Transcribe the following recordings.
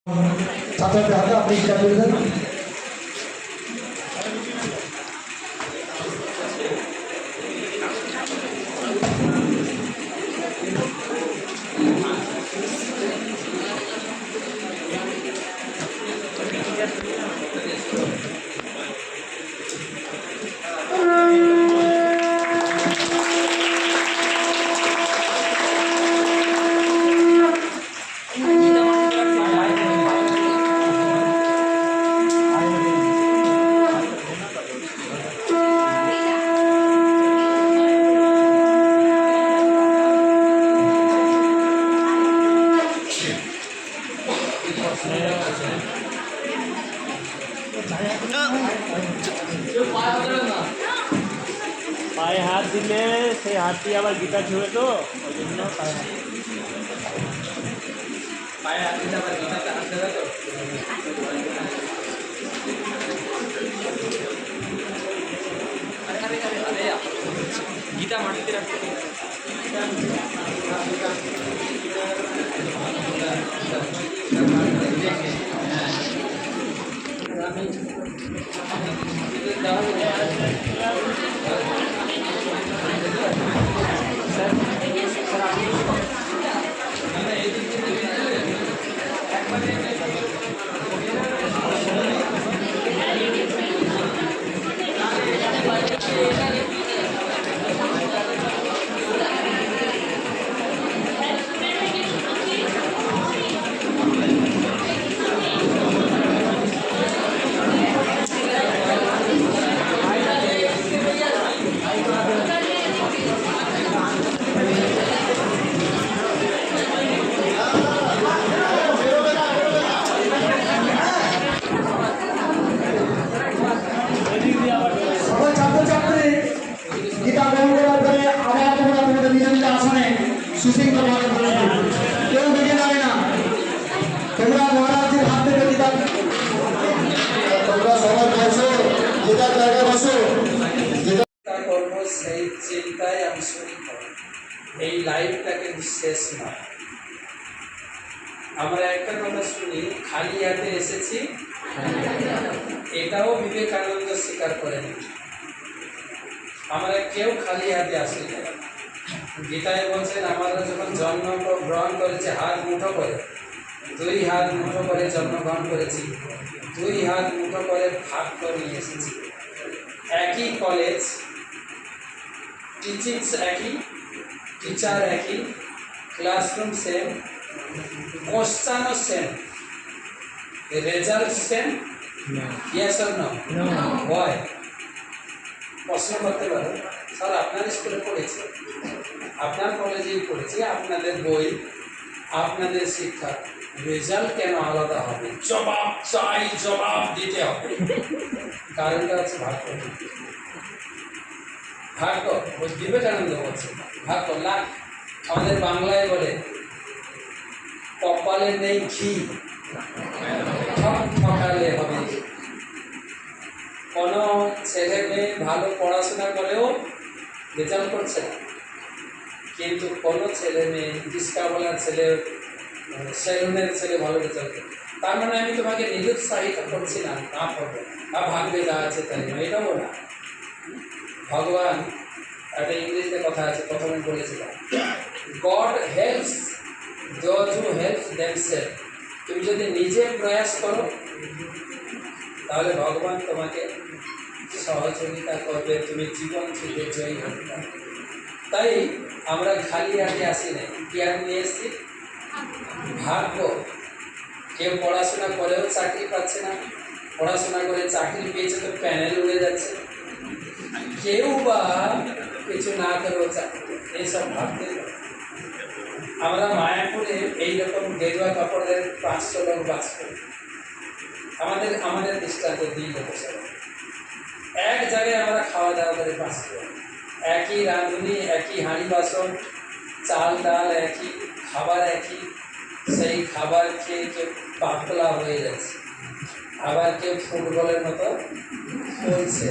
ছাত্রদের হাতে আপনি সেটা তুলে দেন। পায়ে হাত দিলে সেই হাতটি আবার গীতা ছুঁয়ে তো ওই জন্য পায়ে হাত দিলে আবার গীতাতে হাত দেবে তো। গীতা মাটিতে রাখতে সুশৃঙ্খলভাবে বলেছি, কেউ বেগে যাবে না। তোমরা মহারাজের হাত থেকে কিতাব, তোমরা সবাই বসো, যেটা জায়গায় বসো। চিন্তা করবো সেই চিন্তায় আমি শরীর হব। এই লাইফটাকে শেষ নয়। আমরা একটা কথা শুনি, খালি হাতে এসেছি, এটাও বিবেকানন্দ স্বীকার করেন। আমরা কেউ খালি হাতে আসি না। গীতায় বলছেন, আমরা যখন জন্ম গ্রহণ করেছি হাত মুঠো করে, দুই হাত মুঠো করে জন্মগ্রহণ করেছি, দুই হাত মুঠো করে ভাগ করে নিয়ে এসেছি। একই কলেজ, টিচিংস একই, টিচার একই, ক্লাসরুম সেম, কোশ্চেনও same, result same. Yes or no? Why? প্রশ্ন করতে পারো, স্যার আপনার স্কুলে পড়েছি, আপনার কলেজেই পড়েছি, আপনাদের বই, আপনাদের শিক্ষা, রেজাল্ট কেন আলাদা হবে? জবাব চাই, জবাব দিতে হবে। কারণটা হচ্ছে ভাগ্য। ভাগ্য বিবেকানন্দ বলছে, ভাগ্য লাখ। আমাদের বাংলায় বলে, কপালে নেই ঘি, ঠকালে হবে। কোনো ছেলে মেয়ে ভালো পড়াশোনা করেও রেজাল্ট করছে না, কিন্তু কোনো ছেলে মেয়ে, রিক্সাওয়ালার ছেলে, সেলুনের ছেলে ভালো রেজাল্ট করে। তার মানে আমি তোমাকে নিরুৎসাহিত করছি না, না পড়বে বা ভাগ্যে যা আছে তাই নয়, এটাও না। ভগবান, একটা ইংরেজিতে কথা আছে, প্রথমে বলেছিলাম, God helps those who helps themselves. তুমি যদি নিজে প্রয়াস করো তাহলে ভগবান তোমাকে সহযোগিতা করবে, তুমি জীবন থেকে জয়ী হতে পারবে। তাই আমরা খালি হাতে আসি না, কি আমি নিয়ে এসেছি? ভাগ্য। কেউ পড়াশোনা করেও চাকরি পাচ্ছে না, পড়াশোনা করে চাকরি পেয়েছে তো প্যানেল উড়ে যাচ্ছে, কেউ বা কিছু না করেও চাকরি, এইসব ভাবতে। আমরা মায়াপুরে এইরকম গেরুয়া কাপড়ের 500 লোক বাস করি। আমাদের দৃষ্টান্ত দিই লোকেশন। এক জায়গায় আমরা খাওয়া দাওয়া করে 500, একই রাঁধুনি, একই হাঁড়ি বাসন, চাল ডাল একই, খাবার একই। সেই খাবার খেয়ে কেউ পাতলা হয়ে যাচ্ছে, আবার কেউ ফুটবলের মতো চলছে।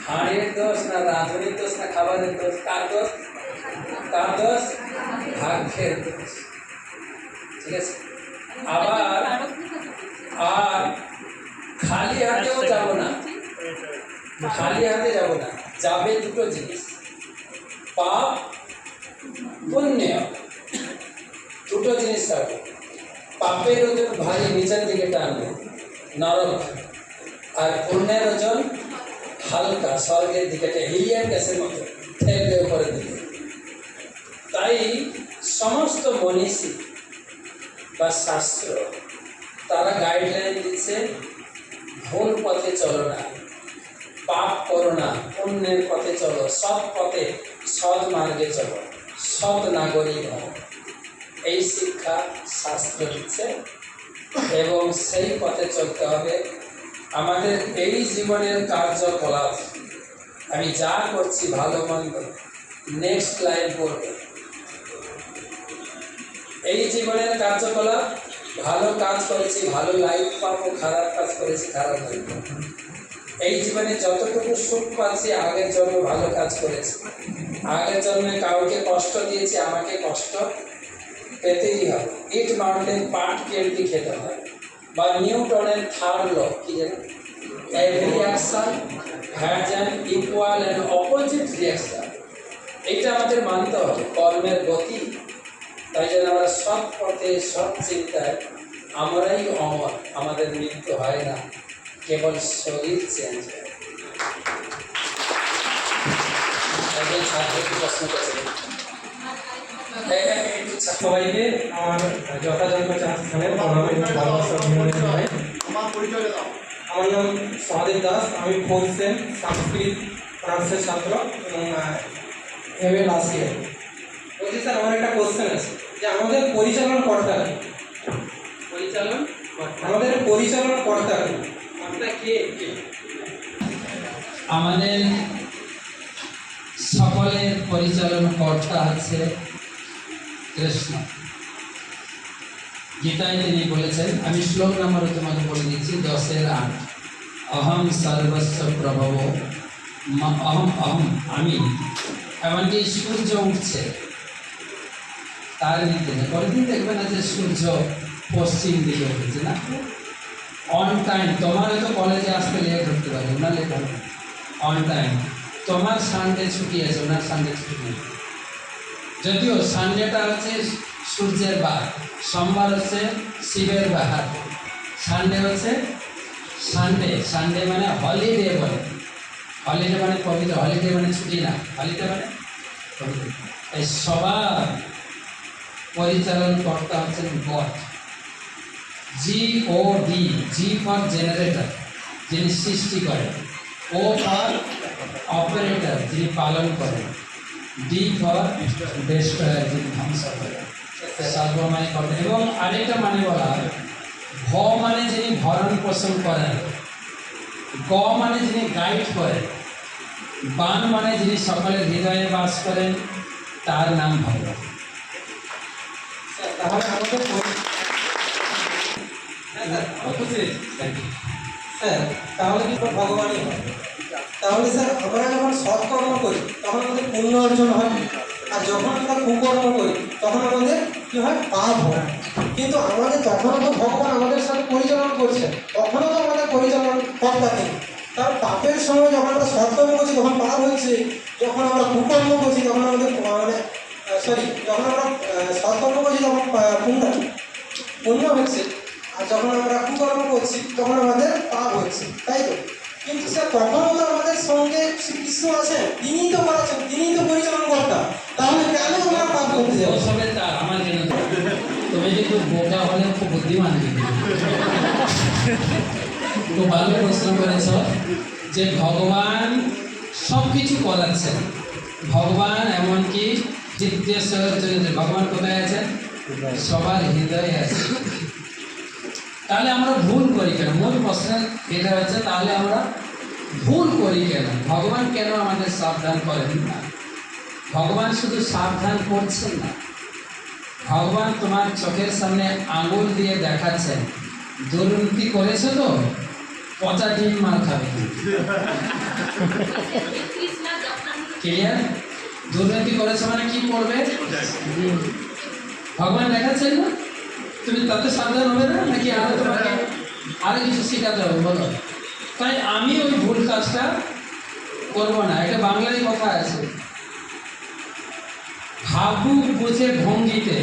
হাঁড়ির দোষ না রাঁধুনির দোষ না খাবারের দোষ? কার দোষ? কার দোষ? ভাগ্যের দোষ। ঠিক আছে। আবার খালি হাতে যাব না, যাবে দুটো জিনিস, পাপ পুণ্য, দুটো জিনিস থাকবে। পাপের ওজন ভারী নিচের দিকে টানবে নরক, আর পুণ্যের ওজন হালকা স্বর্গের দিকে হিলিয়ার গ্যাসের মতো ঠেলবে উপরের দিকে। তাই সমস্ত মনীষী বা শাস্ত্র তারা গাইডলাইন দিচ্ছে, ভুল পথে চলো না, পাপ করো না, পুণ্যের পথে চলো, সৎ পথে সৎ মার্গে চলো, সৎ নাগরিক হও। এই শিক্ষা শাস্ত্র দিচ্ছে এবং সেই পথে চলতে হবে। আমাদের এই জীবনের কার্যকলাপ, আমি যা করছি ভালো মন্দ, নেক্সট লাইন পড়বে। এই জীবনের কার্যকলাপ, ভালো কাজ করেছি ভালো লাইফ পাবো, খারাপ কাজ করেছি খারাপ লাইফ পাবো। এই জীবনে যতটুকু সুখ পাচ্ছি আগের জন্মে ভালো কাজ করেছি, আগের জন্মে কাউকে কষ্ট দিয়েছি, আমাকে কষ্ট পেতেই হবে। ইট মাউন্টেন পাট কেলটি খেতে হয়, বা নিউটনের থার্ড ল কি জানেন, every action has an equal and opposite reaction. এইটা আমাদের মানতে হবে, কর্মের গতি। তাই জন্য আমরা সৎ পথে সৎ চিন্তায় আমরাই অমর, আমাদের মৃত্যু হয় না, কেবল শরীর চেঞ্জ হয়। একজন ছাত্র প্রশ্ন করেছিলেন। সবাইকে আমার যথাযোগ্য স্থানে প্রণাম এবং ভালোবাসা অভিনন্দন জানাই। আমার নাম সহদেব দাস, আমি 4th সেম সংস্কৃত অনার্সের ছাত্র এবং এমএ লাস্ট ইয়ার। বলছি স্যার, আমার একটা কোশ্চেন আছে যে আমাদের পরিচালন কর্তা কে? আমাদের পরিচালন কর্তা কে? আমাদের সকলের পরিচালন কর্তা আছে কৃষ্ণ। গীতায় তিনি বলেছেন, আমি শ্লোক নাম্বারও তোমাকে বলে দিচ্ছি, 10-8, অহম সর্বস্ব প্রভব, অহম অহম আমি। এমনকি সূর্য উঠছে তার নির্দেশে, পরের দিন দেখবে না যে সূর্য পশ্চিম দিকে উঠেছে না, অন টাইম। তোমার হয়তো কলেজে আসতে লেট হতে পারে, ওনার লেট হবে, অন টাইম। তোমার সানডে ছুটি আছে, ওনার সানডে ছুটি নেই। যদিও সানডেটা হচ্ছে সূর্যের বার, সোমবার হচ্ছে শিবের বার, সানডে হচ্ছে সানডে। সানডে মানে হলিডে বলে, হলিডে মানে পবিত্র, হলিডে মানে ছুটি না, হলিডে মানে পবিত্র। এই সবার পরিচালন কর্তা হচ্ছেন god, GOD, G for generator যিনি সৃষ্টি করেন, O ফর অপারেটর যিনি পালন করেন, D ফর ডেস্ট্রয়ার যিনি ধ্বংস করেন, সর্বময় করেন। এবং আরেকটা মানে বলা হয়, ভ মানে যিনি ভরণ পোষণ করেন, গ মানে যিনি গাইড করেন, বান মানে যিনি সকলের হৃদয়ে বাস করেন, তার নাম ভগবান। তাহলে আমাদের স্যার তাহলে কি ভগবানই হয়? তাহলে স্যার আমরা যখন সৎকর্ম করি তখন আমাদের পুণ্য অর্জন হয়, আর যখন আমরা কুকর্ম করি তখন আমাদের কী হয়? পাপ হয়। কিন্তু আমাদের তখনও তো ভগবান আমাদের সাথে পরিচালনা করছেন, তখনও তো আমাদের পরিচালনা কর্তা নেই। কারণ পাপের সময় যখন আমরা সৎকর্ম করছি তখন পাপ হচ্ছে, যখন আমরা কুকর্ম করছি তখন আমাদের যখন আমরা সৎকর্ম করছি তখন পুণ্য হচ্ছে, আর যখন আমরা কুকর্ম করছি তখন আমাদের পাপ হচ্ছে, তাই তো? কিন্তু স্যার তখনও তো আমাদের সঙ্গে শ্রীকৃষ্ণ আছেন, তিনিই তো করাচ্ছেন, তিনিই তো পরিচালনা কর্তা, তাহলে কেন আমরা পাপ করতে যাবো? আমার জন্য তুমি যে খুব বোকা হলে খুব বুদ্ধিমান, খুব ভালো প্রশ্ন করেছ যে ভগবান সব কিছু করাচ্ছেন। ভগবান এমনকি জিজ্ঞাসার জন্য, ভগবান কোথায় আছেন? সবার হৃদয়ে আছে। তাহলে আমরা ভুল করি কেন? মূল প্রশ্ন এটা হচ্ছে, তাহলে আমরা ভুল করি কেন? ভগবান কেন আমাদের সাবধান করেন না? ভগবান শুধু সাবধান করছেন না, ভগবান তোমার চোখের সামনে আঙুল দিয়ে দেখাচ্ছেন, দুর্নীতি করেছো তো পচা ডিম মার খাবে। ক্লিয়ার? দুর্নীতি করেছো মানে কি করবে? ভগবান দেখাচ্ছেন না, তুমি তাতে সাবধান হবে না, নাকি আরো তোমাকে আরো কিছু শেখাতে হবে? বলো। তাই আমি ওই ভুল কাজটা করবো না, এটা বাংলায় কথা আছে। ভাবুক বুঝে ভঙ্গিতে,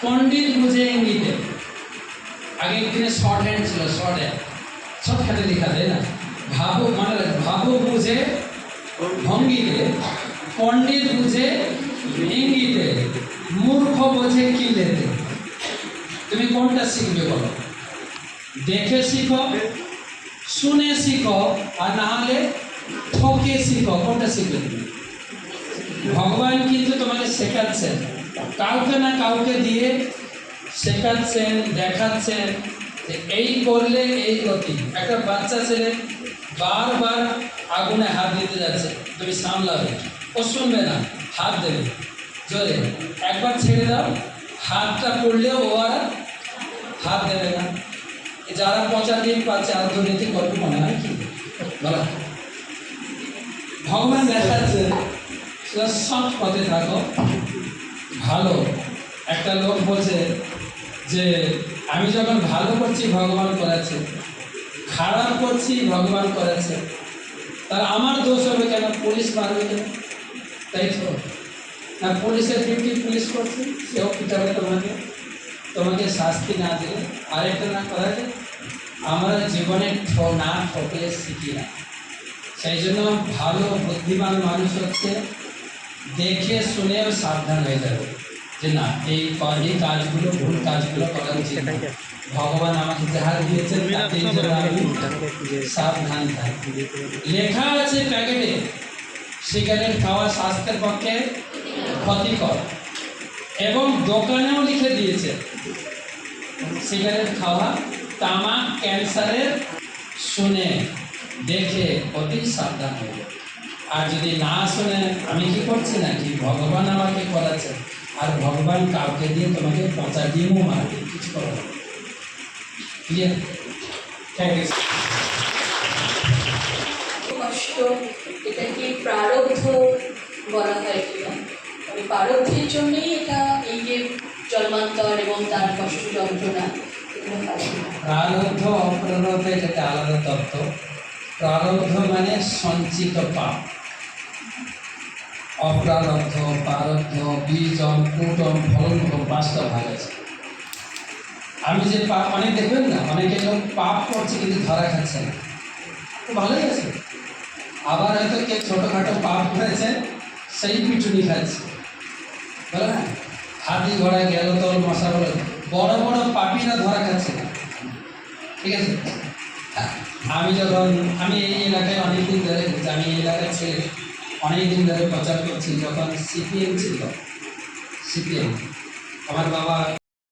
পণ্ডিত বুঝে ইঙ্গিতে। আগের দিনে শর্ট হ্যান্ড ছিল, শর্ট হ্যান্ডে লেখা যায় না। ভাবু বুঝে ভঙ্গিতে, পণ্ডিত বুঝে ইঙ্গিতে, মূর্খ বোঝে কিলেতে। তুমি কোনটা শিখবে বলো? দেখে শিখো, শুনে শিখো, আর না হলে ঠকে শিখো। কোনটা শিখবে তুমি? ভগবান কিন্তু তোমাকে শেখাচ্ছেন, কাউকে না কাউকে দিয়ে শেখাচ্ছেন, দেখাচ্ছেন যে এই করলে এই গতি। একটা বাচ্চা ছেলে বারবার আগুনে হাত দিতে যাচ্ছে, তুমি সামলাবে, ও শুনবে না, হাত দেবে জোরে। একবার ছেড়ে দাও, হাতটা পড়লেও ও আর হাত দেবে না। যারা 50 দিন পাচ্ছে আত্মনীতি করবে মনে হয় কি বলা? ভগবান দেখাচ্ছে সৎ পথে থাকো, ভালো। একটা লোক বলছে যে আমি যখন ভালো করছি ভগবান করেছে, খারাপ করছি ভগবান করেছে, তার আমার দোষ হবে কেন? পুলিশ মারবে কেন? তাই তো না, পুলিশের ডিউটি পুলিশ করছে, সেও পিটাবে তোমাকে, তোমাকে শাস্তি না দিলে। আরেকটা না করা যায়, আমরা জীবনে না ঠকলে শিখি না। সেই জন্য ভালো বুদ্ধিমান মানুষ হচ্ছে দেখে শুনেও সাবধান হয়ে যাবে যে না, এই কাজগুলো ভুল কাজগুলো করা উচিত না। ভগবান আমাকে যাহা দিয়েছেন তাতেই যেন আমি সাবধান থাকি। লেখা আছে প্যাকেটে, সিগারেট খাওয়া স্বাস্থ্যের পক্ষে ক্ষতিকর, এবং দোকানেও লিখে দিয়েছে সিগারেট খাওয়া তামাক ক্যান্সারের। শুনে দেখে অতি সাবধান হবে। আর যদি না শুনে, আমি কি করছি নাকি, ভগবান আমাকে করাচ্ছে, আর ভগবান কাউকে দিয়ে তোমাকে 50 দিনও মারবে, কিছু করা হবে। ক্লিয়ার? Thank you. কষ্ট এটাকে প্রারব্ধ বলা হয় কিনা, মানে প্রারব্ধের জন্যই এটা, এই যে জন্মান্তর এবং তার কষ্ট যন্ত্রণা, এগুলো হয়। প্রারব্ধ অপ্রারব্ধ এটা আলাদা তত্ত্ব। প্রারব্ধ মানে সঞ্চিত পাপ, অপ্রারব্ধ, প্রারব্ধ, বীজম, কূটম, ফলন, 5টা ভাগ আছে। আমি যে পাপ, অনেক দেখবেন না, অনেকে লোক পাপ করছে কিন্তু ধরা খাচ্ছে না, তো ভালোই আছে। আবার হয়তো কে ছোটোখাটো পাপ করেছে, সেই পিছুনি খাচ্ছে, বলে না, হাতি ঘোড়া গেল তোর মশা বলে। বড় বড় পাপীরা ধরা খাচ্ছে না, ঠিক আছে? আমি এই এলাকায় অনেকদিন ধরে, আমি এই এলাকায় ছেলে অনেকদিন ধরে প্রচার করছি। যখন সিপিএম ছিল, সিপিএম, আমার বাবা